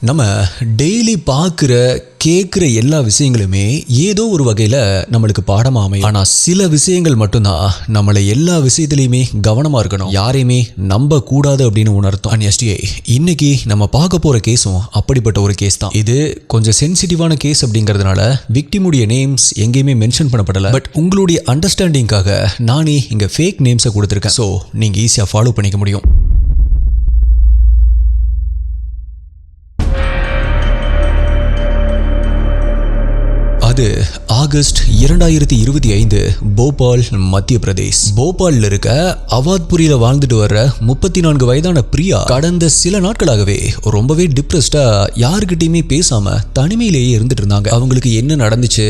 நம்ம டெய்லி பார்க்குற கேட்குற எல்லா விஷயங்களுமே ஏதோ ஒரு வகையில் நம்மளுக்கு பாடமாக அமையும். ஆனால் சில விஷயங்கள் மட்டும்தான் நம்மளை எல்லா விஷயத்துலையுமே கவனமாக இருக்கணும், யாரையுமே நம்ப கூடாது அப்படின்னு உணர்த்தும். அண்ட் எஸ்டிஐ இன்னைக்கு நம்ம பார்க்க போகிற கேஸும் அப்படிப்பட்ட ஒரு கேஸ் தான். இது கொஞ்சம் சென்சிட்டிவான கேஸ் அப்படிங்கிறதுனால விக்டிமுடைய நேம்ஸ் எங்கேயுமே மென்ஷன் பண்ணப்படலை. பட் உங்களுடைய அண்டர்ஸ்டாண்டிங்காக நானே இங்கே ஃபேக் நேம்ஸை கொடுத்துருக்கேன். ஸோ நீங்கள் ஈஸியாக ஃபாலோ பண்ணிக்க முடியும். அது ஆகஸ்ட் 2025 போபால், மத்திய பிரதேஷ். போபால்ல இருக்க அவாத்புரியில வாழ்ந்துட்டு வர்ற 34 வயதான பிரியா கடந்த சில நாட்களாகவே ரொம்பவே டிப்ரெஸ்டா, யாருக்கிட்டையுமே பேசாம தனிமையிலேயே இருந்துட்டு இருந்தாங்க. அவங்களுக்கு என்ன நடந்துச்சு,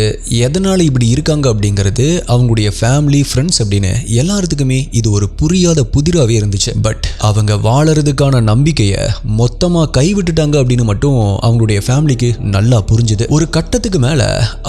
எதனால இப்படி இருக்காங்க அப்படிங்கிறது அவங்களுடைய ஃபேமிலி, ஃப்ரெண்ட்ஸ் அப்படின்னு எல்லாத்துக்குமே இது ஒரு புரியாத புதிராவே இருந்துச்சு. பட் அவங்க வாழறதுக்கான நம்பிக்கையை மொத்தமா கைவிட்டுட்டாங்க அப்படின்னு மட்டும் அவங்களுடைய ஃபேமிலிக்கு நல்லா புரிஞ்சுது. ஒரு கட்டத்துக்கு மேல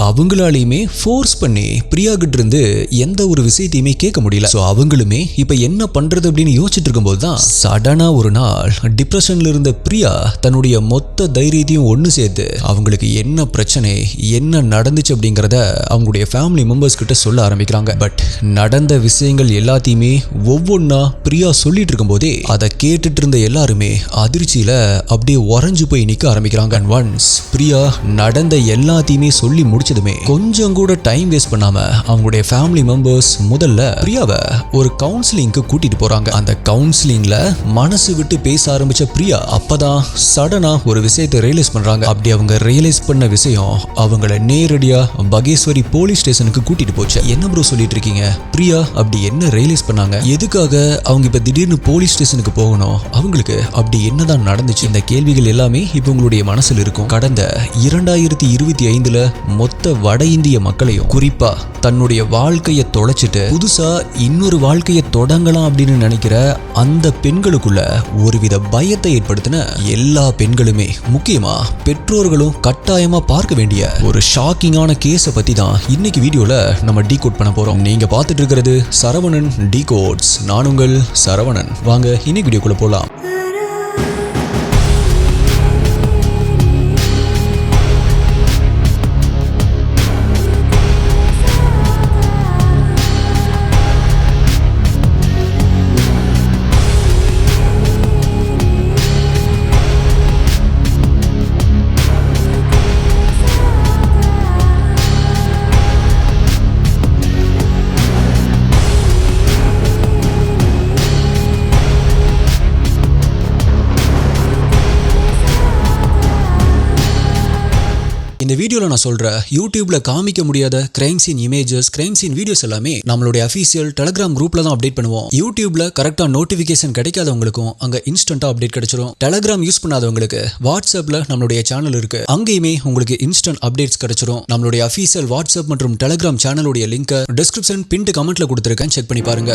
அவங்களாலையுமே ஃபோர்ஸ் பண்ணி பிரியா கிட்ட இருந்து எந்த ஒரு விஷயத்தையுமே கேட்க முடியல. ஸோ அவங்களுமே இப்ப என்ன பண்றது அப்படின்னு யோசிச்சுட்டு இருக்கும்போது தான் சடனா ஒரு நாள் டிப்ரெஷன்ல இருந்த பிரியா தன்னுடைய மொத்த தைரியத்தையும் ஒன்று சேர்த்து அவங்களுக்கு என்ன பிரச்சனை, என்ன நடந்துச்சு அப்படிங்கிறத அவங்களுடைய ஃபேமிலி மெம்பர்ஸ் கிட்ட சொல்ல ஆரம்பிக்கிறாங்க. பட் நடந்த விஷயங்கள் எல்லாத்தையுமே ஒவ்வொன்னா பிரியா சொல்லிட்டு இருக்கும் போதே அதை கேட்டுட்டு இருந்த எல்லாருமே அதிர்ச்சியில அப்படியே உறைஞ்சு போய் நிக்க ஆரம்பிக்கிறாங்க. அண்ட் ஒன்ஸ் பிரியா நடந்த எல்லாத்தையுமே சொல்லி முடிச்சதுமே கொஞ்சம் கூட டைம் வேஸ்ட் பண்ணாம அவங்களுடைய ஃபேமிலி மெம்பர்ஸ் முதல்ல பிரியாவை ஒரு கவுன்சிலிங்க்கு கூட்டிட்டு போறாங்க. அந்த கவுன்சிலிங்ல மனசு விட்டு பேச ஆரம்பிச்ச பிரியா அப்பதான் சடனா ஒரு விஷயத்தை ரியலைஸ் பண்றாங்க. அப்படி அவங்க ரியலைஸ் பண்ண விஷயம் அவங்கள நேரடியா பகேஸ்வரி போலீஸ் ஸ்டேஷனுக்கு கூட்டிட்டு போச்சு. என்ன ப்ரோ சொல்லிட்டு இருக்கீங்க? பிரியா அப்படி என்ன ரியலைஸ் பண்ணாங்க? எதுக்காக அவங்க இப்ப திடீர்னு போலீஸ் ஸ்டேஷனுக்கு போகணும்? அவங்களுக்கு அப்படி என்னதான் நடந்துச்சு? இந்த கேள்விகள் எல்லாமே இப்ப உங்களுடைய மனசுல இருக்கும். கடந்த 2025 மொத்த வட இந்திய மக்களையும், குறிப்பா தன்னுடைய வாழ்க்கையை தொலைச்சிட்டு புதுசா இன்னொரு வாழ்க்கையை தொடங்கலாம் அப்படின்னு நினைக்கிற அந்த பெண்களுக்குள்ள ஒருவித பயத்தை ஏற்படுத்தின எல்லா பெண்களுமே, முக்கியமா பெற்றோர்களும் கட்டாயமா பார்க்க வேண்டிய ஒரு ஷாக்கிங்கான கேஸை பத்தி தான் இன்னைக்கு வீடியோல நம்ம டீகோட் பண்ண போறோம். நீங்க பார்த்துட்டு இருக்கிறது சரவணன் டீகோட்ஸ். நான் உங்கள் சரவணன். வாங்க இன்னைக்கு வீடியோக்குள்ள போலாம். இந்த வீடியோவில் நான் சொல்ற யூடியூப்ல காமிக்க முடியாத crime scene images, crime scene videos எல்லாமே நம்மளுடைய அஃபீஷியல் டெலிகிராம் குரூப்ல தான் அப்டேட் பண்ணுவோம். யூடியூப்ல கரெக்டா நோட்டிபிகேஷன் கிடைக்காதவங்களுக்கும் அங்க இன்ஸ்டன்டா அப்டேட் கிடைச்சிரும். டெலிகிராம் யூஸ் பண்ணாதவங்களுக்கு வாட்ஸ்அப்ல நம்மளுடைய சேனல் இருக்கு, அங்கேயுமே உங்களுக்கு இன்ஸ்டன்ட் அப்டேட்ஸ் கிடைச்சிரும். நம்மளுடைய அஃபீஷியல் வாட்ஸ்அப் மற்றும் டெலிகிராம் சேனலுடைய லிங்க் டிஸ்கிரிப்ஷன் பின்ட் கமெண்ட்ல கொடுத்துருக்கேன், செக் பண்ணி பாருங்க.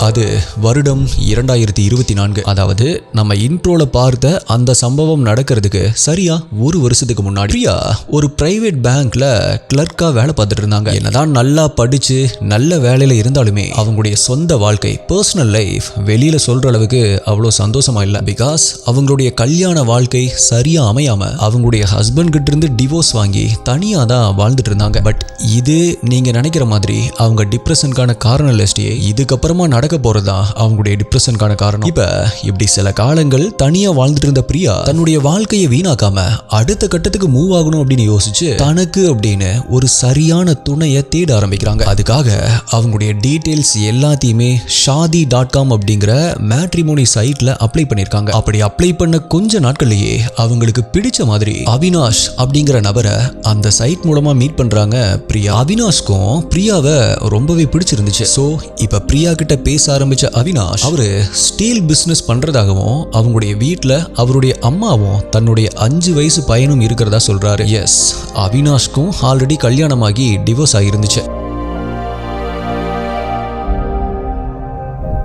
அது வருடம் 2024. அதாவது நம்ம இன்ட்ரோல பார்த்த அந்த சம்பவம் நடக்கிறதுக்கு சரியா ஒரு வருஷத்துக்கு முன்னாடி பிரியா ஒரு பிரைவேட் பேங்க்ல கிளர்க்கா வேலை பார்த்துட்டு இருந்தாங்க. என்னதான் நல்லா படிச்சு நல்ல வேலையில இருந்தாலுமே அவங்களுடைய சொந்த வாழ்க்கை, பர்சனல் லைஃப் வெளியில சொல்ற அளவுக்கு அவ்வளோ சந்தோஷமா இல்லை. பிகாஸ் அவங்களுடைய கல்யாண வாழ்க்கை சரியா அமையாம அவங்களுடைய ஹஸ்பண்ட் கிட்ட இருந்து டிவோர்ஸ் வாங்கி தனியா தான் வாழ்ந்துட்டு இருந்தாங்க. பட் இது நீங்க நினைக்கிற மாதிரி அவங்க டிப்ரெஷனுக்கான காரணம் லிஸ்டே இதுக்கப்புறமா நடக்க நடக்க போறதுதான் அவங்களுடைய டிப்ரெஷனுக்கான காரணம். இப்ப இப்படி சில காலங்கள் தனியா வாழ்ந்துட்டு இருந்த பிரியா தன்னுடைய வாழ்க்கையை வீணாக்காம அடுத்த கட்டத்துக்கு மூவ் ஆகணும் அப்படின்னு யோசிச்சு தனக்கு அப்படின்னு ஒரு சரியான துணையை தேட ஆரம்பிக்கிறாங்க. அதுக்காக அவங்களுடைய டீடைல்ஸ் எல்லாத்தையுமே shaadi.com அப்படிங்கிற மேட்ரிமோனி சைட்ல அப்ளை பண்ணிருக்காங்க. அப்படி அப்ளை பண்ண கொஞ்ச நாட்கள்லயே அவங்களுக்கு பிடிச்ச மாதிரி அவினாஷ் அப்படிங்கிற நபரை அந்த சைட் மூலமா மீட் பண்றாங்க பிரியா. அவினாஷ்க்கும் பிரியாவை ரொம்பவே பிடிச்சிருந்துச்சு. சோ இப்ப பிரியா கிட்ட பேச ஆரம்பிச்ச அவினாஷ் அவரு ஸ்டீல் பிசினஸ் பண்றதாகவும் அவங்களுடைய வீட்டுல அவருடைய அம்மாவும் தன்னுடைய 5 வயசு பையனும் இருக்கிறதா சொல்றாரு. எஸ், அவினாஷ்க்கும் ஆல்ரெடி கல்யாணமாகி டிவோர்ஸ் ஆகிருந்துச்சு.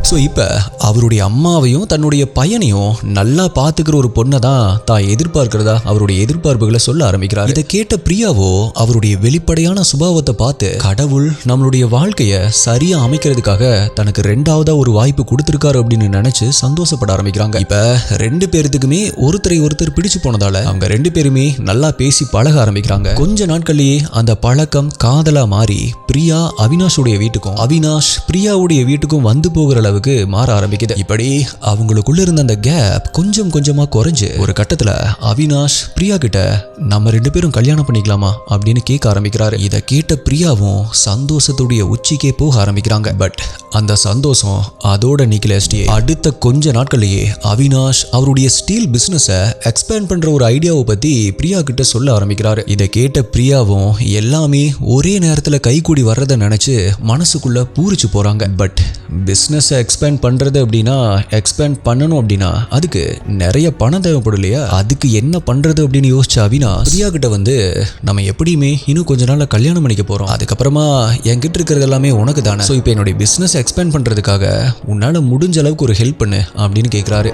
ஸோ இப்போ அவருடைய அம்மாவையும் தன்னுடைய பையனையும் நல்லா பார்த்துக்கிற ஒரு பொண்ணை தான் எதிர்பார்க்கிறதா அவருடைய எதிர்பார்ப்புகளை சொல்ல ஆரம்பிக்கிறார். இதை கேட்ட பிரியாவோ அவருடைய வெளிப்படையான சுபாவத்தை பார்த்து கடவுள் நம்மளுடைய வாழ்க்கையை சரியா அமைக்கிறதுக்காக தனக்கு 2வது ஒரு வாய்ப்பு கொடுத்திருக்காரு அப்படின்னு நினைச்சு சந்தோஷப்பட ஆரம்பிக்கிறாங்க. இப்ப 2 பேருத்துக்குமே ஒருத்தரை ஒருத்தர் பிடிச்சு போனதால அவங்க 2 பேருமே நல்லா பேசி பழக ஆரம்பிக்கிறாங்க. கொஞ்ச நாட்கள்லயே அந்த பழக்கம் காதலா மாறி பிரியா அவினாஷுடைய வீட்டுக்கும் அவினாஷ் பிரியாவுடைய வீட்டுக்கும் வந்து போகிற அளவு மாற ஆரம்பிக்குது. இப்படி அவங்களுக்குள்ள இருந்த அந்த கேப் கொஞ்சம் கொஞ்சமா குறைஞ்சு ஒரு கட்டத்துல அவினாஷ் பிரியா கிட்ட நம்ம 2 பேரும் கல்யாணம் பண்ணிக்கலாமா அப்படின்னு கேட்க ஆரம்பிக்கிறாரு. இதை கேட்ட பிரியாவும் சந்தோஷத்துடைய உச்சிக்கே போக ஆரம்பிக்கிறாங்க. பட் அந்த சந்தோஷம் அதோட நிக்கலஸ்டி அடுத்த கொஞ்ச நாட்கள்லயே அவினாஷ் அவருடைய ஸ்டீல் பிசினஸ எக்ஸ்பேண்ட் பண்ற ஒரு ஐடியாவை பத்தி பிரியா கிட்ட சொல்ல ஆரம்பிக்கிறாரு. இதை கேட்ட பிரியாவும் எல்லாமே ஒரே நேரத்துல கைகூடி வர்றதை நினைச்சு மனசுக்குள்ள பூரிச்சு போறாங்க. பட் பிசினஸ் எக்ஸ்பேண்ட் பண்றது அப்படின்னா எக்ஸ்பேண்ட் பண்ணணும் அப்படின்னா அதுக்கு நிறைய பணம் தேவைப்படும் இல்லையா? அதுக்கு என்ன பண்றது அப்படின்னு யோசிச்ச அவினாஷ் பிரியா கிட்ட வந்து நம்ம எப்படியுமே இன்னும் கொஞ்ச நாள்ல கல்யாணம் பண்ணிக்க போறோம், அதுக்கப்புறமா என்கிட்ட இருக்கிறது எல்லாமே உனக்கு தானே, ஸோ இப்போ என்னுடைய பிசினஸ் எக்ஸ்பேண்ட் பண்றதுக்காக உன்னால முடிஞ்ச அளவுக்கு ஒரு ஹெல்ப் பண்ணு அப்படின்னு கேட்கிறாரு.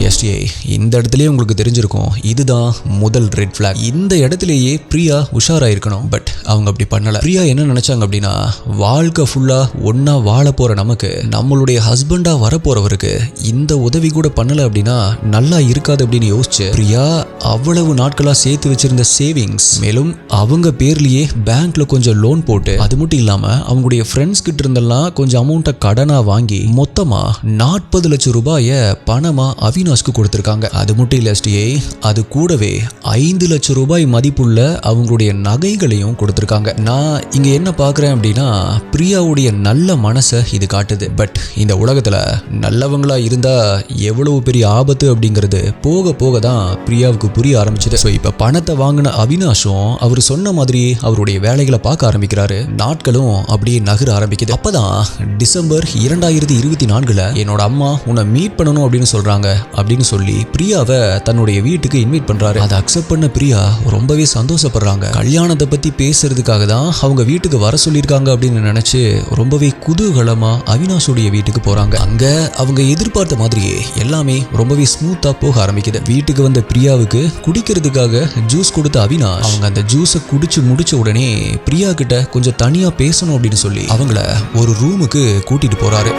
எஸ்டிஐ இந்த இடத்துலயே உங்களுக்கு தெரிஞ்சிருக்கும், இதுதான் முதல் ரெட் ஃபிளாக். இந்த இடத்துலயே பிரியா உஷாரா இருக்கணும். பட் அவங்க அப்படி பண்ணல. பிரியா என்ன நினைச்சாங்க அப்படின்னா வாழ்க்கை ஃபுல்லா ஒன்னா வாழ போற நமக்கு நம்மளுடைய ஹஸ்பண்டா வரப்போறவருக்கு இந்த உதவி கூட பண்ணல அப்படின்னா நல்லா இருக்காது அப்படின்னு யோசிச்சு பிரியா அவ்வளவு நாட்களா சேர்த்து வச்சிருந்த சேவிங்ஸ் மேலும் அவங்க பேர்லயே பேங்க்ல கொஞ்சம் லோன் போட்டு அது மட்டும் இல்லாம அவங்களுடைய ஃப்ரெண்ட்ஸ் கிட்ட இருந்தெல்லாம் கொஞ்சம் அமௌண்ட்டை கடனா வாங்கி மொத்தமா 40 லட்சம் ரூபாயை பணமா அவினாஷ்க்கு கொடுத்திருக்காங்க. அது மட்டும் இல்ல எஸ்டிஐ, அது கூடவே 5 லட்சம் ரூபாய் மதிப்புள்ள அவங்களுடைய நகைகளையும் கொடுத்திருக்காங்க. நான் இங்க என்ன பாக்குறேன் அப்படின்னா பிரியாவுடைய நல்ல மனசை இது காட்டுது. பட் இந்த உலகத்துல நல்லவங்களா இருந்தா எவ்வளவு பெரிய ஆபத்து அப்படிங்கிறது போக போக தான் பிரியாவுக்கு புரிய ஆரம்பிச்சது. ஸோ இப்ப பணத்தை வாங்கின அவினாஷும் அவர் சொன்ன மாதிரி அவருடைய வேலைகளை பார்க்க ஆரம்பிக்கிறாரு. நாட்களும் அப்படியே நகர ஆரம்பிக்குது. அப்பதான் டிசம்பர் 2024 என்னோட அம்மா உன்னை மீட் பண்ணணும் அப்படின்னு சொல்றாங்க அப்படின்னு சொல்லி பிரியாவை தன்னுடைய வீட்டுக்கு இன்வைட் பண்றாரு. அதை அக்செப்ட் பண்ண பிரியா ரொம்பவே சந்தோஷப்படுறாங்க. கல்யாணத்தை பத்தி பேசுறதுக்காக தான் அவங்க வீட்டுக்கு வர சொல்லியிருக்காங்க அப்படின்னு நினைச்சு ரொம்பவே குதூகலமா அவினாஷுடைய வீட்டுக்கு போறாங்க. அங்க அவங்க எதிர்பார்த்த மாதிரியே எல்லாமே ரொம்பவே ஸ்மூத்தா போக ஆரம்பிக்குது. வீட்டுக்கு வந்த பிரியாவுக்கு குடிக்கிறதுக்காக ஜூஸ் கொடுத்த அவினாஷ் அவங்க அந்த ஜூஸை குடிச்சு முடிச்ச உடனே பிரியா கிட்ட கொஞ்சம் தனியா பேசணும் அப்படின்னு சொல்லி அவங்கள ஒரு ரூமுக்கு கூட்டிட்டு போறாரு.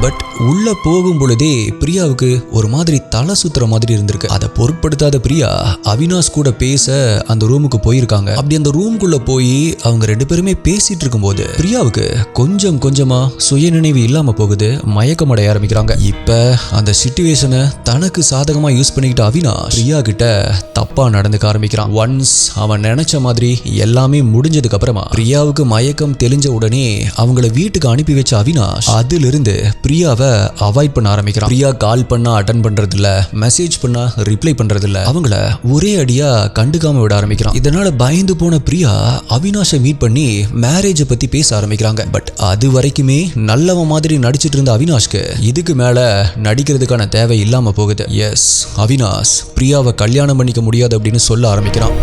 பட் உள்ள போகும் பொழுதே பிரியாவுக்கு ஒரு மாதிரி தலை சுத்துற மாதிரி இருந்திருக்கு. அதை பொருட்படுத்தாத பிரியா அவினாஷ் கூட பேச அந்த ரூமுக்கு போயிருக்காங்க. அப்படி அந்த ரூம்குள்ள போய் அவங்க 2 பேருமே பேசிட்டு இருக்கும்போது பிரியாவுக்கு கொஞ்சம் கொஞ்சமா சுயநினைவு இல்லாம போகுது, மயக்கம் அடைய ஆரம்பிக்கிறாங்க. இப்ப அந்த சிச்சுவேஷனை தனக்கு சாதகமா யூஸ் பண்ணிக்கிட்ட அவினாஷ் பிரியா கிட்ட தப்பா நடந்துக்க ஆரம்பிக்கிறான். ஒன்ஸ் அவன் நினைச்ச மாதிரி எல்லாமே முடிஞ்சதுக்கு அப்புறமா பிரியாவுக்கு மயக்கம் தெளிஞ்ச உடனே அவங்கள வீட்டுக்கு அனுப்பி வச்ச அவினாஷ் அதிலிருந்து பிரியாவை அவாய்ட் பண்ண ஆரம்பிக்கிறான். பிரியா கால் பண்ணா அட்டன் பண்றது இல்ல, மெசேஜ் பண்ணா ரிப்ளை பண்றது இல்ல, அவங்கள ஒரே அடியா கண்டுக்காம விட ஆரம்பிக்கிறான். இதனால பயந்து போன பிரியா அவினாஷை மீட் பண்ணி மேரேஜை பத்தி பேச ஆரம்பிக்கிறாங்க. பட் அது வரைக்குமே நல்லவன் மாதிரி நடிச்சிட்டு இருந்த அவினாஷ்க்கு இதுக்கு மேல நடிக்கிறதுக்கான தேவை இல்லாம போகுது. எஸ், அவினாஷ் பிரியாவை கல்யாணம் பண்ணிக்க முடியாது அப்படின்னு சொல்ல ஆரம்பிக்கிறான்.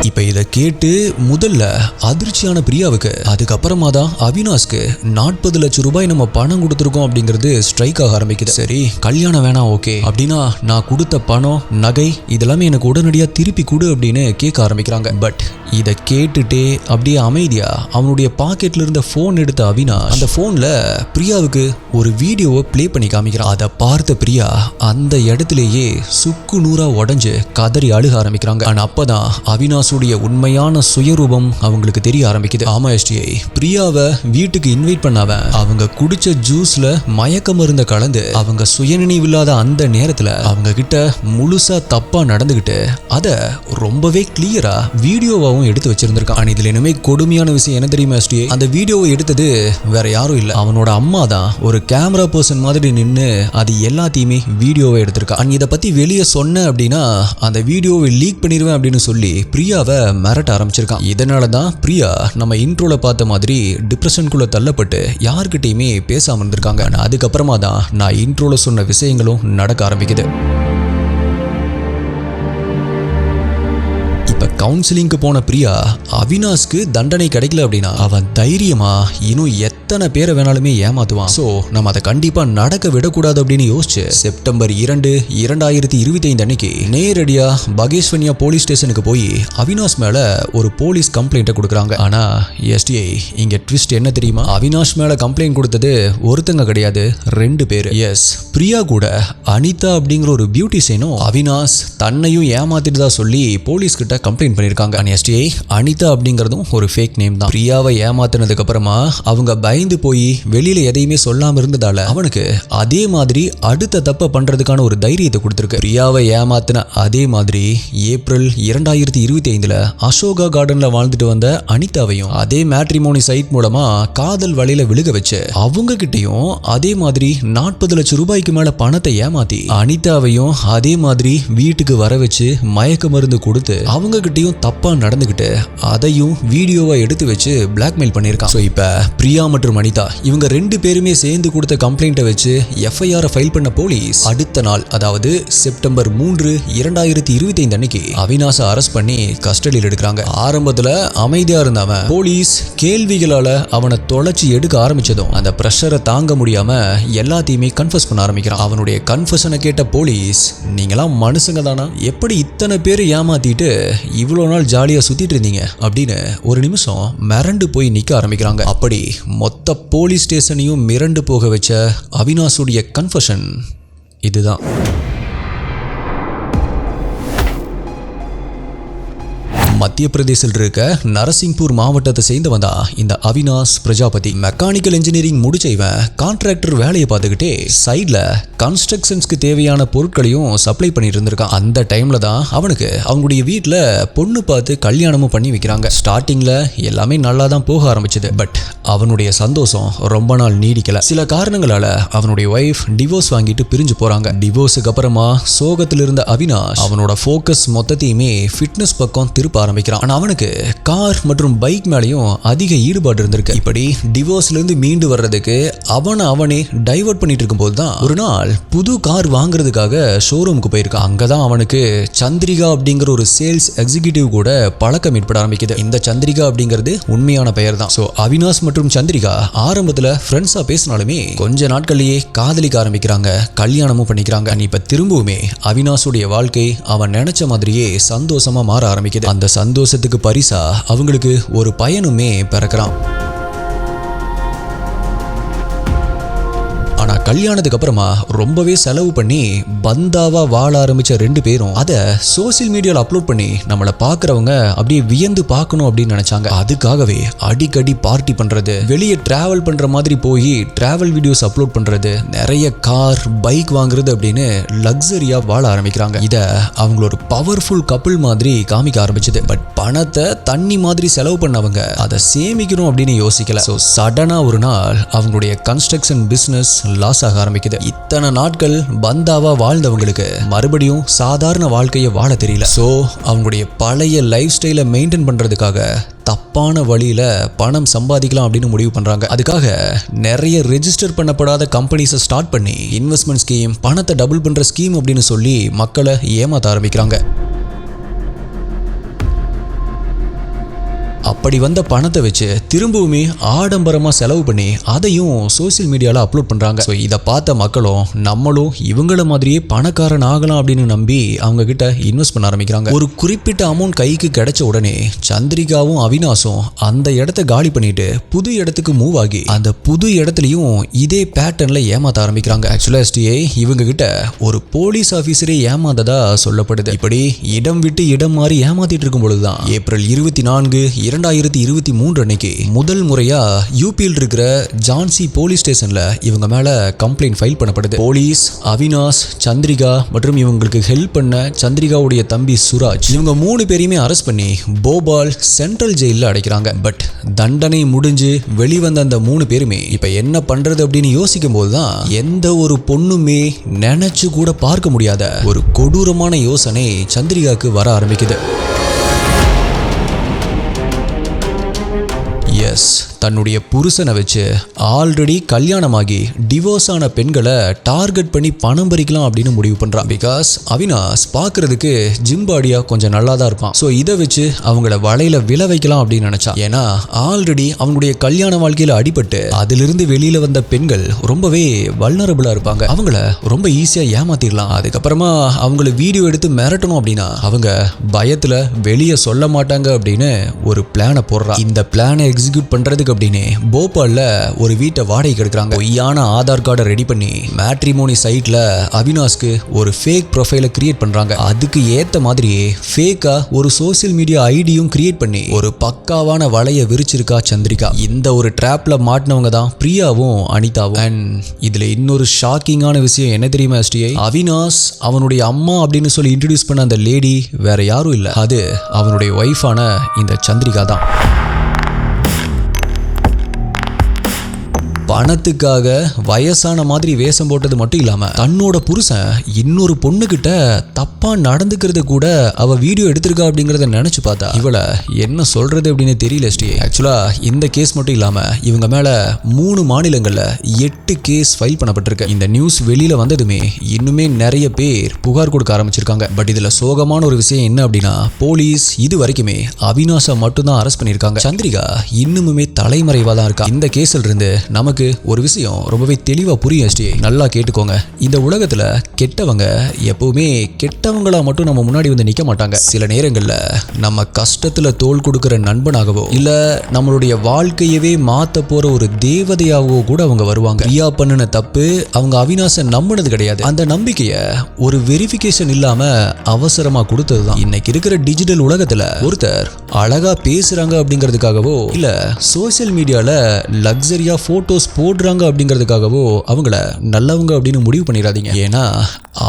இப்ப இதை கேட்டு முதல்ல அதிர்ச்சியான பிரியாவுக்கு, அதுக்கப்புறமா தான் அவினாஷ்க்கு 40 லட்சம் ரூபாய் நம்ம பணம் கொடுத்துருக்கோம் அப்படிங்கிறது ஸ்ட்ரைக் ஆக ஆரம்பிக்குது. சரி கல்யாணம் வேணாம், ஓகே அப்படின்னா நான் கொடுத்த பணம் நகை இதெல்லாமே எனக்கு உடனடியா திருப்பி கொடு அப்படின்னு கேட்க ஆரம்பிக்கிறாங்க. பட் இதை கேட்டுட்டே அப்படியே அமைதியா அவனுடைய பாக்கெட்ல இருந்த போன் எடுத்த அவினாஷ் அந்த போன்ல பிரியாவுக்கு ஒரு வீடியோவை பிளே பண்ணி காமிக்கிறான். அதை பார்த்த பிரியா அந்த இடத்திலேயே சுக்கு நூறா உடஞ்சு கதறி அழுக ஆரம்பிக்கிறாங்க. ஆனா அப்பதான் அவினாஷுடைய உண்மையான சுயரூபம் அவங்களுக்கு தெரிய ஆரம்பிக்குது. ஆமா எஸ்டிஐ, பிரியாவை வீட்டுக்கு இன்வைட் பண்ணாவன் அவங்க குடிச்ச ஜூஸ்ல மயக்க மருந்த கலந்து அவங்க சுயநினைவில்லாத அந்த நேரத்துல அவங்க கிட்ட முழுசா தப்பா நடந்துகிட்டு அதை ரொம்பவே கிளியரா வீடியோவாவும் எடுத்து வச்சிருந்திருக்கான். இதுல இனிமே கொடுமையான விஷயம் என்ன தெரியுமா எஸ்டிஐ, அந்த வீடியோவை எடுத்தது வேற யாரும் இல்ல, அவனோட அம்மா தான் ஒரு கேமரா பர்சன் மாதிரி நின்னு அது எல்லாத்தையுமே வீடியோவை எடுத்திருக்கா. இதை பத்தி வெளியே சொன்ன அப்படின்னா அந்த வீடியோவை லீக் பண்ணிடுவேன் அப்படின்னு சொல்லி பிரியாவை மிரட்ட ஆரம்பிச்சிருக்கான். இதனாலதான் பிரியா நம்ம இன்ட்ரோல பார்த்த மாதிரி டிப்ரெஷனுக்குள்ள தள்ளப்பட்டு யார்கிட்டயுமே பேசாம இருந்திருக்காங்க. அதுக்கப்புறமா தான் நான் இன்ட்ரோல சொன்ன விஷயங்களும் நடக்க ஆரம்பிக்குது. கவுன்சிலிங்க்கு போன பிரியா அவினாஷ்க்கு தண்டனை கிடைக்கல அப்படின்னா அவன் தைரியமா இன்னும் எத்தனை பேரை வேணாலுமே ஏமாத்துவான். சோ நம்ம அதை கண்டிப்பா நடக்க விடக்கூடாது அப்படின்னு யோசிச்சு செப்டம்பர் 2, 2025 அன்னைக்கு நேரடியா பகேஷ்வனியா போலீஸ் ஸ்டேஷனுக்கு போய் அவினாஷ் மேல ஒரு போலீஸ் கம்ப்ளைண்ட் கொடுக்குறாங்க. ஆனா எஸ்டிஐ இங்க ட்விஸ்ட் என்ன தெரியுமா, அவினாஷ் மேல கம்ப்ளைண்ட் கொடுத்தது ஒருத்தங்க கிடையாது, 2 பேர். எஸ், பிரியா கூட அனிதா அப்படிங்கிற ஒரு பியூட்டிஷியனும் அவினாஷ் தன்னையும் ஏமாத்திட்டு சொல்லி போலீஸ் கிட்ட கம்ப்ளைண்ட் பண்ணிருக்காங்க. எஸ்டிஐ அனிதா அப்படிங்கறதும் ஒரு ஃபேக் நேம் தான். பிரியாவை ஏமாத்தினதுக்கு அப்புறமா அவங்க பயந்து போய் வெளியில எதையுமே சொல்லாம இருந்ததால அவனுக்கு அதே மாதிரி அடுத்த தப்ப பண்றதுக்கான ஒரு தைரியத்தை கொடுத்திருக்கு. பிரியாவை ஏமாத்தின அதே மாதிரி ஏப்ரல் 2025 அசோகா கார்டன்ல வாழ்ந்துட்டு வந்த அனிதாவையும் அதே மேட்ரிமோனி சைட் மூலமா காதல் வலையில விழுக வச்சு அவங்க கிட்டையும் அதே மாதிரி 40 லட்சம் ரூபாய்க்கு மேல பணத்தை ஏமாத்தி அனிதாவையும் அதே மாதிரி வீட்டுக்கு வர வச்சு மயக்க மருந்து கொடுத்து அவங்க கிட்டையும் தப்பா நடந்துகிட்டு அதையும் வீடியோவா எடுத்து வச்சு பிளாக்மெயில் பண்ணிருக்கான். சோ இப்ப பிரியா மற்றும் அனிதா இவங்க 2 பேருமே சேர்ந்து கொடுத்த கம்ப்ளைண்ட்டை வச்சு எஃப்ஐஆர் ஃபைல் பண்ண போலீஸ் அடுத்த நாள், அதாவது செப்டம்பர் 3, 2025 அன்னைக்கு அவினாஷை அரெஸ்ட் பண்ணி கஸ்டடியில் எடுக்கிறாங்க. ஆரம்பத்துல அமைதியா இருந்தவன் போலீஸ் கேள்விகளால அவனை தொலைச்சி எடுக்க ஆரம்பிச்சதும் அந்த பிரஷரை தாங்க முடியாம எல்லாத்தையுமே கன்ஃபஸ் பண்ண ஆரம்பிக்கிறான். அவனுடைய கன்ஃபஷனை கேட்ட போலீஸ், நீங்களாம் மனுஷங்க தானா, எப்படி இத்தனை பேர் ஏமாத்திட்டு இவ்வளோ நாள் ஜாலியாக சுத்திட்டு இருந்தீங்க அப்படின்னு ஒரு நிமிஷம் மிரண்டு போய் நிற்க ஆரம்பிக்கிறாங்க. அப்படி மொத்த போலீஸ் ஸ்டேஷனையும் மிரண்டு போக வச்ச அவினாஷுடைய கன்ஃபஷன் இதுதான். மத்திய பிரதேசில் இருக்க நரசிங்பூர் மாவட்டத்தை சேர்ந்தவன் தான் இந்த அவினாஷ் பிரஜாபதி. மெக்கானிக்கல் இன்ஜினியரிங் முடிச்ச இவன் கான்ட்ராக்டர் வேலையை பார்த்துக்கிட்டே சைட்ல கன்ஸ்ட்ரக்ஷன்ஸ்க்கு தேவையான பொருட்களையும் சப்ளை பண்ணிட்டு இருந்திருக்கான். அந்த டைம்ல தான் அவனுக்கு அவங்களுடைய வீட்டில் பொண்ணு பார்த்து கல்யாணமும் பண்ணி வைக்கிறாங்க. ஸ்டார்டிங்ல எல்லாமே நல்லா தான் போக ஆரம்பிச்சது. பட் அவனுடைய சந்தோஷம் ரொம்ப நாள் நீடிக்கல. சில காரணங்களால அவனுடைய ஒய்ஃப் டிவோர்ஸ் வாங்கிட்டு பிரிஞ்சு போறாங்க. டிவோர்ஸுக்கு அப்புறமா சோகத்தில் இருந்த அவினாஷ் அவனோட ஃபோக்கஸ் மொத்தத்தையுமே ஃபிட்னஸ் பக்கம் திருப்ப ஆரம்பிக்கிறான். ஆனா அவனுக்கு கார் மற்றும் பைக் மேலேயும் அதிக ஈடுபாடு இருந்திருக்கு. இப்படி டிவோர்ஸ்ல இருந்து மீண்டு வர்றதுக்கு அவனே டைவர்ட் பண்ணிட்டு இருக்கும்போது தான் ஒரு நாள் புது கார் வாங்குறதுக்காக ஷோரூமுக்கு போயிருக்கான். அங்கதான் அவனுக்கு சந்திரிகா அப்படிங்கிற ஒரு சேல்ஸ் எக்ஸிகியூட்டிவ் கூட பழக்கம் ஏற்பட ஆரம்பிக்குது. இந்த சந்திரிகா அப்படிங்கிறது உண்மையான பெயர் தான். சோ அவினாஷ் மற்றும் சந்திரிகா ஆரம்பத்துல ஃப்ரெண்ட்ஸா பேசினாலுமே கொஞ்ச நாட்கள்லயே காதலிக்க ஆரம்பிக்கிறாங்க, கல்யாணமும் பண்ணிக்கிறாங்க. இப்ப திரும்பவுமே அவினாஷுடைய வாழ்க்கை அவன் நினைச்ச மாதிரியே சந்தோஷமா மாற ஆரம்பிக்குது. அந்த சந்தோஷத்துக்கு பரிசா அவங்களுக்கு ஒரு பையனுமே பிறக்கிறான். ஆனா கல்யாணத்துக்கு அப்புறமா ரொம்பவே செலவு பண்ணி பந்தாவா வாழ ஆரம்பிச்ச 2 பேரும் அதை சோசியல் மீடியால அப்லோட் பண்ணி நம்மளை பாக்குறவங்க அப்படியே வியந்து பார்க்கணும் அப்படின்னு நினைச்சாங்க. அதுக்காகவே அடிக்கடி பார்ட்டி பண்றது, வெளியே டிராவல் பண்ற மாதிரி போய் டிராவல் வீடியோஸ் அப்லோட் பண்றது, நிறைய கார் பைக் வாங்குறது அப்படின்னு லக்ஸரியா வாழ ஆரம்பிக்கிறாங்க. இத அவங்களோட பவர்ஃபுல் கப்பிள் மாதிரி காமிக்க ஆரம்பிச்சது. பட் பணத்தை தண்ணி மாதிரி செலவு பண்ணவங்க அதை சேமிக்கணும் அப்படின்னு யோசிக்கல. சோ சடனா ஒரு நாள் அவங்களுடைய கன்ஸ்ட்ரக்ஷன் பிசினஸ் லாஸ் ஆக ஆரம்பிக்குது. இத்தனை நாட்கள் பந்தாவா வாழ்ந்தவங்களுக்கு மறுபடியும் சாதாரண வாழ்க்கையை வாழ தெரியல. சோ அவங்களுடைய பழைய லைஃப் ஸ்டைலை மெயின்டைன் பண்றதுக்காக தப்பான வழியில பணம் சம்பாதிக்கலாம் அப்படின்னு முடிவு பண்றாங்க. அதுக்காக நிறைய ரெஜிஸ்டர் பண்ணப்படாத கம்பெனிஸை ஸ்டார்ட் பண்ணி இன்வெஸ்ட்மெண்ட் ஸ்கீம், பணத்தை டபுள் பண்ற ஸ்கீம் அப்படின்னு சொல்லி மக்களை ஏமாத்த ஆரம்பிக்கிறாங்க. அப்படி வந்த பணத்தை வச்சு திரும்பவுமே ஆடம்பரமா செலவு பண்ணி அதையும் சோசியல் மீடியால அப்லோட் பண்றாங்க. ஸோ இதை பார்த்த மக்களும் நம்மளும் இவங்கள மாதிரியே பணக்காரன் ஆகலாம் அப்படின்னு நம்பி அவங்க கிட்ட இன்வெஸ்ட் பண்ண ஆரம்பிக்கிறாங்க. ஒரு குறிப்பிட்ட அமௌண்ட் கைக்கு கிடைச்ச உடனே சந்திரிகாவும் அவினாஷும் அந்த இடத்தை காலி பண்ணிட்டு புது இடத்துக்கு மூவ் ஆகி அந்த புது இடத்துலயும் இதே பேட்டர்ன்ல ஏமாத்த ஆரம்பிக்கிறாங்க. ஆக்சுவலா STA இவங்க கிட்ட ஒரு போலீஸ் ஆபீசரே ஏமாந்ததா சொல்லப்படுது. இப்படி இடம் விட்டு இடம் மாறி ஏமாத்திட்டு இருக்கும் பொழுதுதான் ஏப்ரல் 24, 2023 அன்னைக்கு முதல் முறையா யூபியில் இருக்கிற ஜான்சி போலீஸ் ஸ்டேஷன்ல இவங்க மேல கம்ப்ளைண்ட் ஃபைல் பண்ணப்படுது. போலீஸ் அவினாஷ், சந்திரிகா மற்றும் இவங்களுக்கு ஹெல்ப் பண்ண சந்திரிகாவுடைய தம்பி சுராஜ் இவங்க 3 பேரையுமே அரெஸ்ட் பண்ணி போபால் சென்ட்ரல் ஜெயில அடைக்கிறாங்க. பட் தண்டனை முடிஞ்சு வெளிவந்த அந்த 3 பேருமே இப்ப என்ன பண்றது அப்படின்னு யோசிக்கும் போதுதான் எந்த ஒரு பொண்ணுமே நினைச்சு கூட பார்க்க முடியாத ஒரு கொடூரமான யோசனை சந்திரிகாக்கு வர ஆரம்பிக்குது. எஸ், தன்னுடைய புருஷனை வச்சு ஆல்ரெடி கல்யாணமாகி டிவோர்ஸ் ஆன பெண்களை டார்கெட் பண்ணி பணம் பறிக்கலாம் அப்படின்னு முடிவு பண்றான். பிகாஸ் அவினாஷ் பார்க்கறதுக்கு ஜிம் பாடியா கொஞ்சம் நல்லா தான் இருப்பான். ஸோ இதை வச்சு அவங்கள வலையில விழ வைக்கலாம் அப்படின்னு நினைச்சான். ஏன்னா ஆல்ரெடி அவங்களுடைய கல்யாண வாழ்க்கையில அடிபட்டு அதிலிருந்து வெளியில வந்த பெண்கள் ரொம்பவே வல்னரபிளா இருப்பாங்க. அவங்கள ரொம்ப ஈஸியா ஏமாத்திடலாம். அதுக்கப்புறமா அவங்கள வீடியோ எடுத்து மிரட்டணும் அப்படின்னா அவங்க பயத்துல வெளியே சொல்ல மாட்டாங்க அப்படின்னு ஒரு பிளானை போடுறான். இந்த பிளானை எக்ஸிக்யூட் பண்றதுக்கு அப்படின்னு போபால்ல ஒரு வீட்டை வாடகைக்கு எடுக்கிறாங்க. பொய்யான ஆதார் கார்டை ரெடி பண்ணி மேட்ரிமோனி சைட்ல அவினாஷ்க்கு ஒரு ஃபேக் ப்ரொஃபைலை கிரியேட் பண்றாங்க. அதுக்கு ஏத்த மாதிரியே ஃபேக்கா ஒரு சோசியல் மீடியா ஐடியும் கிரியேட் பண்ணி ஒரு பக்காவான வலையை விரிச்சிருக்கா சந்திரிகா. இந்த ஒரு ட்ராப்ல மாட்டினவங்க தான் பிரியாவும் அனிதாவும். அண்ட் இதுல இன்னொரு ஷாக்கிங்கான விஷயம் என்ன தெரியுமா STA? அவினாஷ் அவனுடைய அம்மா அப்படின்னு சொல்லி இன்ட்ரடியூஸ் பண்ண அந்த லேடி வேற யாரும் இல்ல, அது அவனுடைய ஒய்ஃபான இந்த சந்திரிகா தான். பணத்துக்காக வயசான மாதிரி வேஷம் போட்டது மட்டும் இல்லாம தன்னோட புருஷன் இன்னொரு பொண்ணுகிட்ட தப்பா நடந்துக்கிறது கூட அவ வீடியோ எடுத்திருக்கா அப்படிங்கறத நினைச்சு பார்த்தா இவளை என்ன சொல்றது அப்படின்னு தெரியல STA. ஆக்சுவலா இந்த கேஸ் மட்டும் இல்லாம இவங்க மேல 3 மாநிலங்கள்ல 8 கேஸ் ஃபைல் பண்ணப்பட்டிருக்கு. இந்த நியூஸ் வெளியில வந்ததுமே இன்னுமே நிறைய பேர் புகார் கொடுக்க ஆரம்பிச்சிருக்காங்க. பட் இதுல சோகமான ஒரு விஷயம் என்ன அப்படின்னா போலீஸ் இது வரைக்குமே அவினாஷை மட்டும் தான் அரெஸ்ட் பண்ணிருக்காங்க. சந்திரிகா இன்னுமுமே தலைமறைவா தான் இருக்கா. இந்த கேஸ்ல இருந்து நமக்கு ஒரு விஷயம் ரொம்பவே தெளிவா புரியும் STA. நல்லா கேட்டுக்கோங்க. இந்த உலகத்துல கெட்டவங்க எப்பவுமே கெட்டவங்களா மட்டும் நம்ம முன்னாடி வந்து நிக்க மாட்டாங்க. சில நேரங்கள்ல நம்ம கஷ்டத்துல தோள் கொடுக்கிற நண்பனாகவோ இல்ல நம்மளுடைய வாழ்க்கையவே மாத்த போற ஒரு தேவதையாகவோ கூட அவங்க வருவாங்க. பிரியா பண்ணின தப்பு அவங்க அவினாஷை நம்பினது கிடையாது. அந்த நம்பிக்கைய ஒரு வெரிஃபிகேஷன் இல்லாம அவசரமா கொடுத்ததுதான். இன்னைக்கு இருக்கிற டிஜிட்டல் உலகத்துல ஒருத்தர் அழகா பேசுறாங்க அப்படிங்கிறதுக்காகவோ இல்ல சோசியல் மீடியால லக்ஸரியா போட்டோஸ் போடுறாங்க அப்படிங்கிறதுக்காகவோ அவங்கள நல்லவங்க அப்படின்னு முடிவு பண்ணிடாதீங்க. ஏன்னா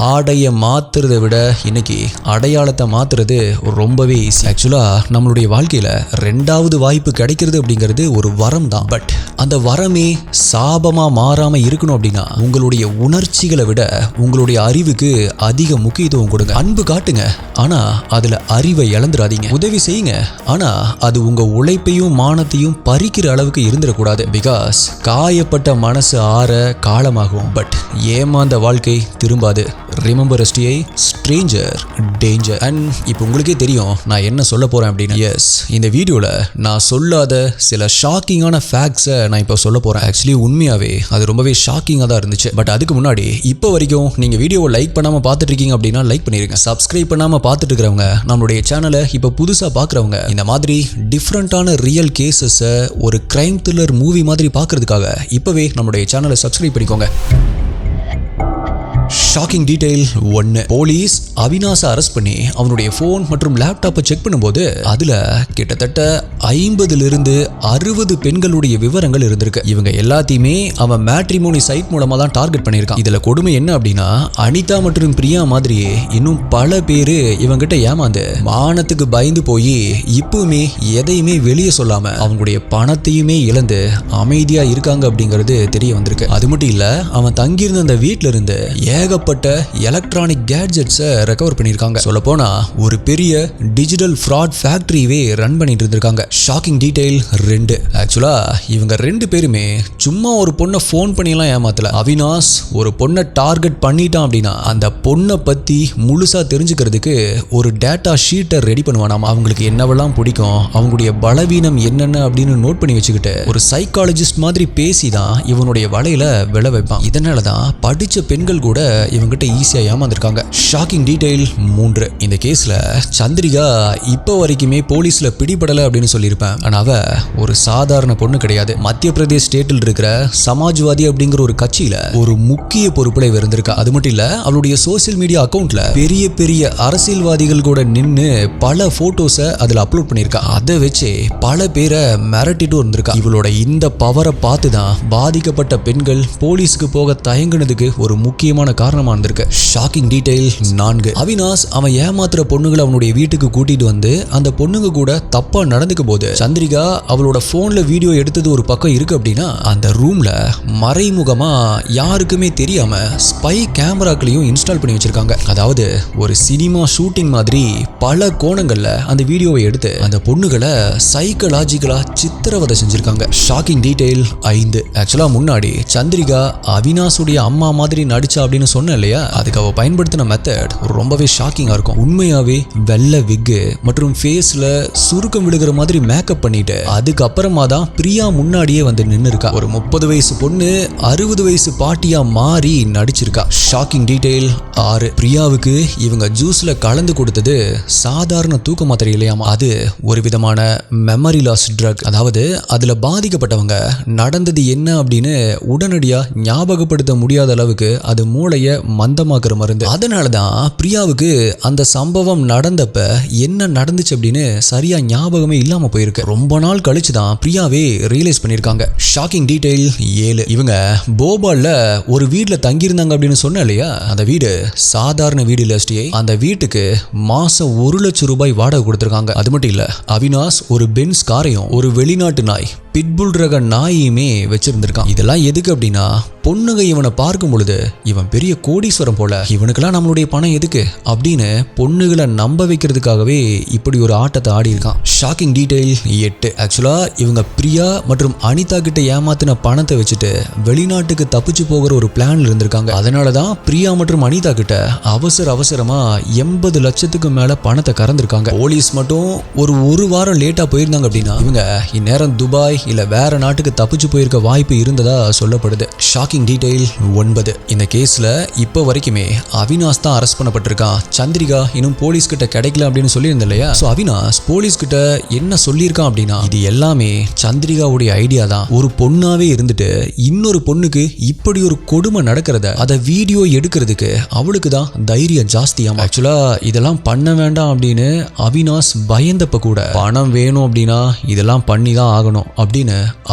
ஆடைய மாத்துறதை விட இன்னைக்கு அடையாளத்தை மாத்துறது ரொம்பவே ஈஸி. ஆக்சுவலா நம்மளுடைய வாழ்க்கையில 2வது வாய்ப்பு கிடைக்கிறது அப்படிங்கிறது ஒரு வரம் தான். பட் அந்த வரமே சாபமா மாறாம இருக்கணும் அப்படின்னா உங்களுடைய உணர்ச்சிகளை விட உங்களுடைய அறிவுக்கு அதிக முக்கியத்துவம் கொடுங்க. அன்பு காட்டுங்க, ஆனா அதுல அறிவை இழந்துடாதீங்க. உதவி செய்யுங்க, ஆனா அது உங்க உழைப்பையும் மானத்தையும் பறிக்கிற அளவுக்கு இருந்துடக்கூடாது. பிகாஸ் காயப்பட்ட மனசு ஆற காலமாகும், பட் ஏமாந்த வாழ்க்கை திரும்பாது. Remember STA, stranger danger. And இப்போ உங்களுக்கே தெரியும் நான் என்ன சொல்ல போறேன் அப்படின்னு. எஸ், இந்த வீடியோல நான் சொல்லாத சில ஷாக்கிங்கான ஃபேக்ட்ஸை நான் இப்போ சொல்ல போறேன். ஆக்சுவலி உண்மையாவே அது ரொம்பவே ஷாக்கிங்காக தான் இருந்துச்சு. பட் அதுக்கு முன்னாடி இப்போ வரைக்கும் நீங்க வீடியோவை லைக் பண்ணாம பார்த்துட்டு இருக்கீங்க அப்படின்னா லைக் பண்ணிருங்க. சப்ஸ்கிரைப் பண்ணாம பார்த்துட்டு இருக்கிறவங்க, நம்மளுடைய சேனலை இப்போ புதுசா பார்க்குறவங்க, இந்த மாதிரி டிஃப்ரெண்டான ரியல் கேசஸை ஒரு கிரைம் த்ரில்லர் மூவி மாதிரி பார்க்கறதுக்காக இப்பவே நம்மளுடைய சேனலை சப்ஸ்கிரைப் பண்ணிக்கோங்க. Shocking detail 1. போலீஸ் அவினாஷை அரெஸ்ட் பண்ணி அவனுடைய போன் மற்றும் லேப்டாப்பை செக் பண்ணும்போது அதுல கிட்டத்தட்ட 50 to 60 பெண்களுடைய விவரங்கள் இருந்திருக்கு. இவங்க எல்லாத்தையுமே அவன் மேட்ரிமோனி சைட் மூலமா தான் டார்கெட் பண்ணியிருக்கான். இதுல கொடுமை என்ன அப்படின்னா அனிதா மற்றும் பிரியா மாதிரியே இன்னும் பல பேரு இவங்கிட்ட ஏமாந்து மானத்துக்கு பயந்து போய் இப்பவுமே எதையுமே வெளியே சொல்லாம அவங்களுடைய பணத்தையுமே இழந்து அமைதியா இருக்காங்க அப்படிங்கிறது தெரிய வந்திருக்கு. அது மட்டும் இல்ல, அவன் தங்கியிருந்த அந்த வீட்டுல இருந்து ஏகப்பட்ட ஏகப்பட்ட எலக்ட்ரானிக் கேட்ஜெட்ஸை ரெக்கவர் பண்ணியிருக்காங்க. சொல்லப்போனா ஒரு பெரிய டிஜிட்டல் ஃப்ராட் ஃபேக்டரியே ரன் பண்ணிட்டு இருந்திருக்காங்க. Shocking detail 2. ஆக்சுவலா இவங்க 2 பேருமே சும்மா ஒரு பொண்ணை ஃபோன் பண்ணியெல்லாம் ஏமாத்தல. அவினாஷ் ஒரு பொண்ணை டார்கெட் பண்ணிட்டான் அப்படின்னா அந்த பொண்ணை பத்தி முழுசா தெரிஞ்சுக்கிறதுக்கு ஒரு டேட்டா ஷீட்டை ரெடி பண்ணுவானாம். அவங்களுக்கு என்னவெல்லாம் பிடிக்கும், அவங்களுடைய பலவீனம் என்னென்ன அப்படின்னு நோட் பண்ணி வச்சுக்கிட்டு ஒரு சைக்காலஜிஸ்ட் மாதிரி பேசிதான் இவனுடைய வலையில விழ வைப்பான். இதனாலதான் படிச்ச பெண்கள் கூட இவங்கிட்ட ஈஸியா ஏமாந்துருக்காங்க. Shocking detail 3. இந்த கேஸ்ல சந்திரிகா இப்போ வரைக்குமே போலீஸ்ல பிடிபடல அப்படின்னு சொல்லியிருப்பேன். ஆனா அவ ஒரு சாதாரண பொண்ணு கிடையாது. மத்திய பிரதேஷ் ஸ்டேட்டில் இருக்கிற சமாஜ்வாதி அப்படிங்கிற ஒரு கட்சியில ஒரு முக்கிய பொறுப்புல இருந்திருக்கா. அது மட்டும் இல்ல, அவளுடைய சோசியல் மீடியா அக்கௌண்ட்ல பெரிய பெரிய அரசியல்வாதிகள் கூட நின்னு பல போட்டோஸை அதுல அப்லோட் பண்ணிருக்கா. அதை வச்சு பல பேரை மிரட்டிட்டு இருந்திருக்கா. இவளோட இந்த பவரை பார்த்துதான் பாதிக்கப்பட்ட பெண்கள் போலீஸுக்கு போக தயங்குனதுக்கு ஒரு முக்கியமான காரணமா இருந்திருக்கு. Shocking detail 4. அவினாஷ் அவன் ஏமாத்துற பொண்ணுகளை அவனுடைய வீட்டுக்கு கூட்டிட்டு வந்து அந்த பொண்ணுங்க கூட தப்பா நடந்துக்கும் போது சந்திரிகா அவளோட போன்ல வீடியோ எடுத்தது ஒரு பக்கம் இருக்கு அப்படின்னா, அந்த ரூம்ல மறைமுகமா யாருக்குமே தெரியாம ஸ்பை கேமராக்களையும் இன்ஸ்டால் பண்ணி வச்சிருக்காங்க. அதாவது ஒரு சினிமா ஷூட்டிங் மாதிரி பல கோணங்கள்ல அந்த வீடியோவை எடுத்து அந்த பொண்ணுகளை சைக்கலாஜிக்கலா சித்திரவதை செஞ்சிருக்காங்க. Shocking detail 5. ஆக்சுவலா முன்னாடி சந்திரிகா அவினாஷுடைய அம்மா மாதிரி நடிச்சா அப்படின்னு சொன்ன இல்லையா, அதுக்கு அவ பயன்படுத்தின மெத்தட் ரொம்பவே ஷாக்கிங்கா இருக்கும். உண்மையாவே வெள்ளை விக்கு மற்றும் ஃபேஸ்ல சுருக்கம் விழுகிற மாதிரி மேக்கப் பண்ணிட்டு அதுக்கப்புறமா தான் பிரியா முன்னாடியே வந்து நின்னு இருக்கா. ஒரு 30 வயசு பொண்ணு 60 வயசு பாட்டியா மாறி நடிச்சிருக்கா. Shocking detail 6. பிரியாவுக்கு இவங்க ஜூஸ்ல கலந்து கொடுத்தது சாதாரண தூக்க மாத்திரை இல்லையாமா, அது ஒரு விதமான மெமரி லாஸ் ட்ரக். அதாவது அதுல பாதிக்கப்பட்டவங்க நடந்தது என்ன அப்படின்னு உடனடியா ஞாபகப்படுத்த முடியாத அளவுக்கு அது மூளைய மந்தமாக்குற மருந்து. அதனாலதான் பிரியாவுக்கு அந்த சம்பவம் நடந்தப்ப என்ன நடந்துச்சு அப்படின்னு சரியா ஞாபகமே இல்லாம போயிருக்கு. ரொம்ப நாள் கழிச்சுதான் பிரியாவே ரியலைஸ் பண்ணிருக்காங்க. Shocking detail 7. இவங்க போபால்ல ஒரு வீட்டுல தங்கியிருந்தாங்க அப்படின்னு சொன்ன இல்லையா, அந்த வீடு சாதாரண வீடு இல்ல. அந்த வீட்டுக்கு மாசம் 1 லட்சம் ரூபாய் வாடகை கொடுத்திருக்காங்க. அது மட்டும் இல்ல, அவினாஷ் ஒரு பென்ஸ் காரையும் ஒரு வெளிநாட்டு நாய் பிட்புல் ரக நாயுமே வச்சிருந்திருக்கான். இதெல்லாம் எதுக்கு அப்படின்னா, பொண்ணுங்க இவனை பார்க்கும் பொழுது இவன் பெரிய கோடீஸ்வரம் போல, இவனுக்கெல்லாம் நம்மளுடைய பணம் எதுக்கு அப்படின்னு பொண்ணுகளை நம்ப வைக்கிறதுக்காகவே இப்படி ஒரு ஆட்டத்தை ஆடி இருக்கான். Shocking detail 8. ஆக்சுவலா இவங்க பிரியா மற்றும் அனிதா கிட்ட ஏமாத்தின பணத்தை வச்சுட்டு வெளிநாட்டுக்கு தப்பிச்சு போகிற ஒரு பிளான்ல இருந்திருக்காங்க. அதனாலதான் பிரியா மற்றும் அனிதா கிட்ட அவசரமா 80 லட்சத்துக்கு மேல பணத்தை கறந்திருக்காங்க. போலீஸ் மட்டும் ஒரு வாரம் லேட்டா போயிருந்தாங்க அப்படின்னா இவங்க இந்நேரம் துபாய் இல்ல வேற நாட்டுக்கு தப்பிச்சு போயிருக்க வாய்ப்பு இருந்ததா சொல்லப்படுது. Shocking detail 9. இந்த கேஸ்ல இப்ப வரைக்குமே அவினாஷ் தான் அரெஸ்ட் பண்ணப்பட்டிருக்கான். சந்திரிகா இன்னும் போலீஸ் கிட்ட கிடைக்கல அப்படின்னு சொல்லியிருந்த இல்லையா, சோ அவினாஷ் போலீஸ் கிட்ட என்ன சொல்லியிருக்கான் அப்படின்னா, இது எல்லாமே சந்திரிகாவுடைய ஐடியா தான். ஒரு பொண்ணாவே இருந்துட்டு இன்னொரு பொண்ணுக்கு இப்படி ஒரு கொடுமை நடக்கிறத அதை வீடியோ எடுக்கிறதுக்கு அவளுக்கு தான் தைரியம் ஜாஸ்தியாம். ஆக்சுவலா இதெல்லாம் பண்ண வேண்டாம் அப்படின்னு அவினாஷ் பயந்தப்ப கூட பணம் வேணும் அப்படின்னா இதெல்லாம் பண்ணி தான் ஆகணும் அப்படின்னு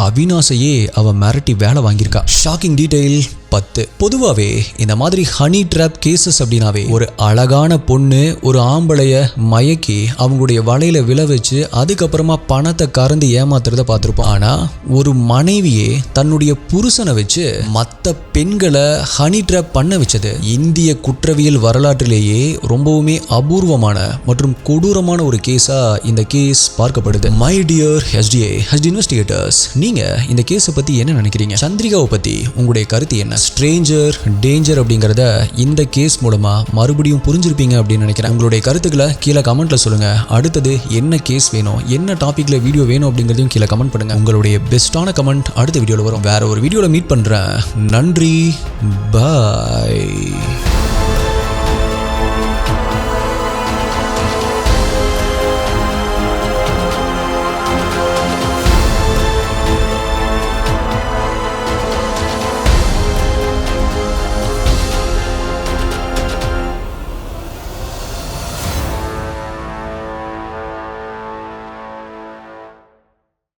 அவினாஷையே அவ மிரட்டி வேலை வாங்கியிருக்கா. Shocking detail 10. பொதுவாவே இந்த மாதிரி ஹனி ட்ராப் கேசஸ் அப்படின்னாவே ஒரு அழகான பொண்ணு ஒரு ஆம்பளைய மயக்கி அவங்களுடைய வலையில விழ வச்சு அதுக்கப்புறமா பணத்தை கறந்து ஏமாத்துறத பார்த்திருப்போம். ஆனா ஒரு மனைவியே தன்னுடைய புருஷனை வச்சு மற்ற பெண்களை ஹனி ட்ராப் பண்ண வச்சது இந்திய குற்றவியல் வரலாற்றிலேயே ரொம்பவுமே அபூர்வமான மற்றும் கொடூரமான ஒரு கேஸா இந்த கேஸ் பார்க்கப்படுது. மை டியர் HDA இன்வெஸ்டிகேட்டர்ஸ், நீங்க இந்த கேஸை பத்தி என்ன நினைக்கிறீங்க? சந்திரிகாவை பத்தி உங்களுடைய கருத்து என்ன? ஸ்ட்ரேஞ்சர் டேஞ்சர் அப்படிங்கறத இந்த கேஸ் மூலமா மறுபடியும் புரிஞ்சிருப்பீங்க அப்படின்னு நினைக்கிறேன். உங்களுடைய கருத்துக்களை கீழே கமெண்ட்ல சொல்லுங்க. அடுத்தது என்ன கேஸ் வேணும், என்ன டாபிக்ல வீடியோ வேணும் அப்படிங்கறதையும் கீழே கமெண்ட் பண்ணுங்க. உங்களுடைய பெஸ்டான கமெண்ட் அடுத்த வீடியோல வரும். வேற ஒரு வீடியோல மீட் பண்றேன். நன்றி, பாய்.